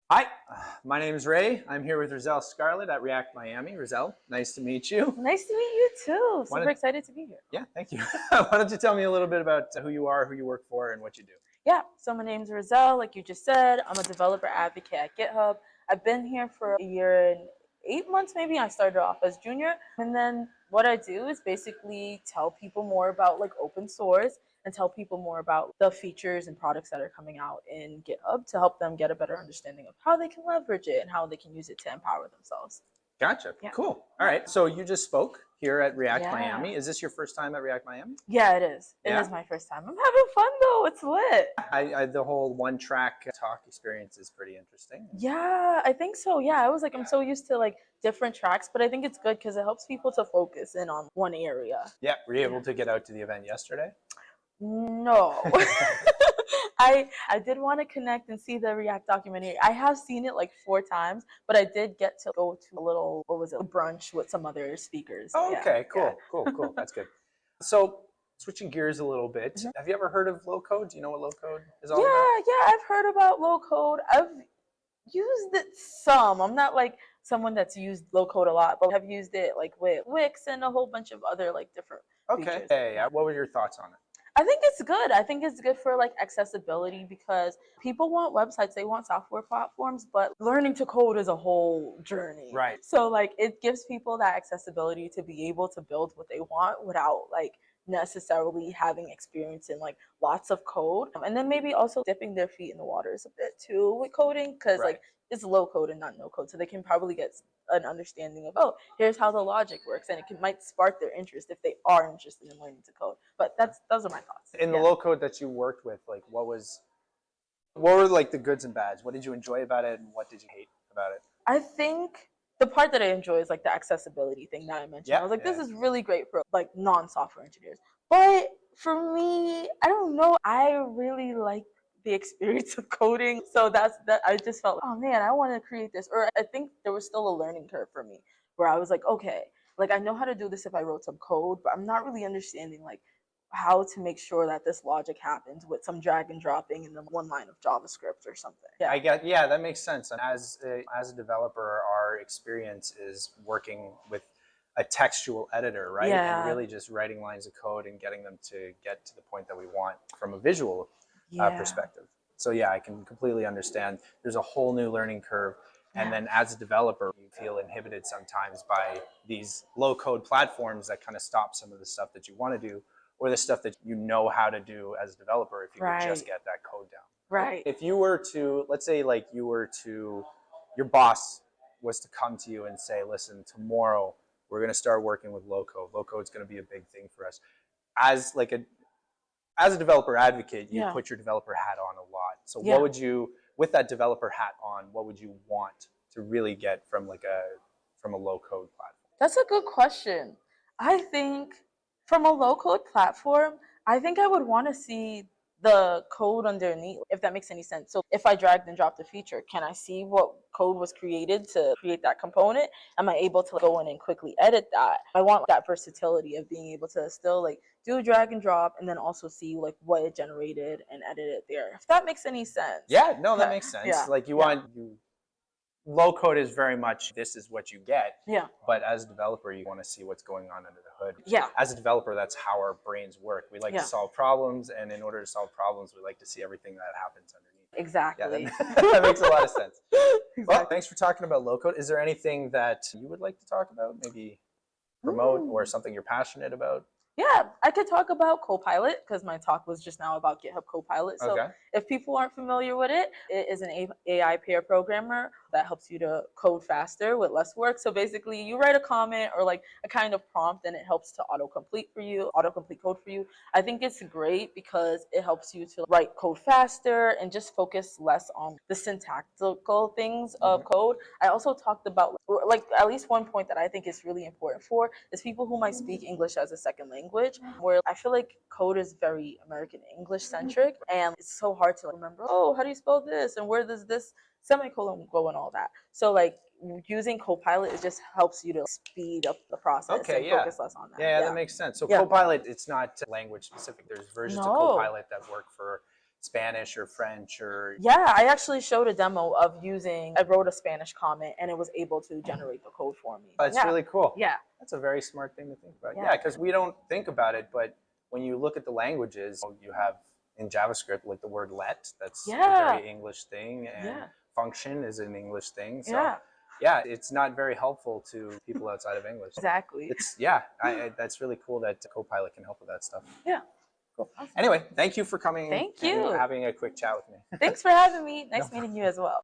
Hi, my name is Ray. I'm here with Rizel Scarlett at React Miami. Rizel, nice to meet you. Nice to meet you too. Super excited to be here. Yeah, thank you. Why don't you tell me a little bit about who you are, who you work for, and what you do? Yeah, so my name's Rizel, like you just said. I'm a developer advocate at Github. I've been here for a year and 8 months maybe. I started off as junior. And then what I do is basically tell people more about like open source and tell people more about the features and products that are coming out in GitHub to help them get a better understanding of how they can leverage it and how they can use it to empower themselves. Gotcha. Yeah. Cool. All right. So you just spoke here at React Yeah. Miami. Is this your first time at React Miami? Yeah, it is. It Yeah? is my first time. I'm having fun though. It's lit. The whole one-track talk experience is pretty interesting. Yeah, I think so. Yeah, I was like, I'm so used to like different tracks, but I think it's good because it helps people to focus in on one area. Yeah. Were you able to get out to the event yesterday? No. I did want to connect and see the React documentary. I have seen it like 4 times, but I did get to go to a little, what was it, brunch with some other speakers. Oh, Yeah, okay. Cool. yeah. Cool. That's good. So switching gears a little bit, Mhm. have you ever heard of low code? Do you know what low code is all about? Yeah, I've heard about low code. I've used it some. I'm not like someone that's used low code a lot, but I've used it like with Wix and a whole bunch of other like different Okay. features. Hey, what were your thoughts on it? I think it's good. I think it's good for like accessibility because people want websites, they want software platforms, but learning to code is a whole journey. Right. So like it gives people that accessibility to be able to build what they want without like necessarily having experience in like lots of code. And then maybe also dipping their feet in the waters a bit too with coding because Right. like it's low code and not no code. So they can probably get an understanding of, oh, here's how the logic works, and might spark their interest if they are interested in learning to code. But those are my thoughts. In the low code that you worked with, like what were like the goods and bads? What did you enjoy about it, and what did you hate about it? I think the part that I enjoy is like the accessibility thing that I mentioned. Yeah, I was like, this yeah. is really great for like non-software engineers. But for me, I don't know. I really like the experience of coding. So that's that I just felt, oh man, I want to create this. Or I think there was still a learning curve for me where I was like, okay, like I know how to do this if I wrote some code, but I'm not really understanding like how to make sure that this logic happens with some drag and dropping in the one line of JavaScript or something. Yeah. Yeah, that makes sense. And as a developer, our experience is working with a textual editor, right? Yeah. And really just writing lines of code and getting them to get to the point that we want from a visual perspective. So yeah, I can completely understand. There's a whole new learning curve. And then as a developer, you feel inhibited sometimes by these low code platforms that kind of stop some of the stuff that you want to do, or the stuff that you know how to do as a developer if you could just get that code down. Right. If you were to, let's say like your boss was to come to you and say, listen, tomorrow we're going to start working with low code. Low code is going to be a big thing for us. As a developer advocate, you put your developer hat on a lot. So what would you, with that developer hat on, what would you want to really get from a low code platform? That's a good question. I think from a low code platform, I think I would want to see the code underneath, if that makes any sense. So if I dragged and dropped a feature, can I see what code was created to create that component? Am I able to go in and quickly edit that? I want that versatility of being able to still like do drag and drop and then also see like what it generated and edit it there. If that makes any sense. Yeah, no, that makes sense. Yeah. Like low code is very much this is what you get. Yeah. But as a developer, you want to see what's going on under the hood. Yeah. As a developer, that's how our brains work. We like to solve problems, and in order to solve problems, we like to see everything that happens underneath. Exactly. Yeah, that makes a lot of sense. Exactly. Well, thanks for talking about low code. Is there anything that you would like to talk about? Maybe promote or something you're passionate about? Yeah, I could talk about Copilot because my talk was just now about GitHub Copilot. So if people aren't familiar with it, it is an AI pair programmer that helps you to code faster with less work. So basically you write a comment or like a kind of prompt and it helps to autocomplete code for you. I think it's great because it helps you to write code faster and just focus less on the syntactical things of code. I also talked about like at least one point that I think is really important for is people who might speak English as a second language, where I feel like code is very American English centric and it's so hard to remember, oh, how do you spell this and where does this semicolon go and all that. So like using Copilot, it just helps you to speed up the process and focus less on that. Yeah, that makes sense. So Copilot, it's not language specific. There's versions of Copilot that work for Spanish or French or. Yeah, I actually showed a demo of I wrote a Spanish comment and it was able to generate the code for me. That's really cool. Yeah. That's a very smart thing to think about. Yeah, because we don't think about it, but when you look at the languages, you have in JavaScript like the word let, that's a very English thing, and function is an English thing. So yeah, it's not very helpful to people outside of English. Exactly. That's really cool that Copilot can help with that stuff. Yeah. Cool. Anyway, thank you for coming and having a quick chat with me. Thanks for having me. Nice meeting you as well.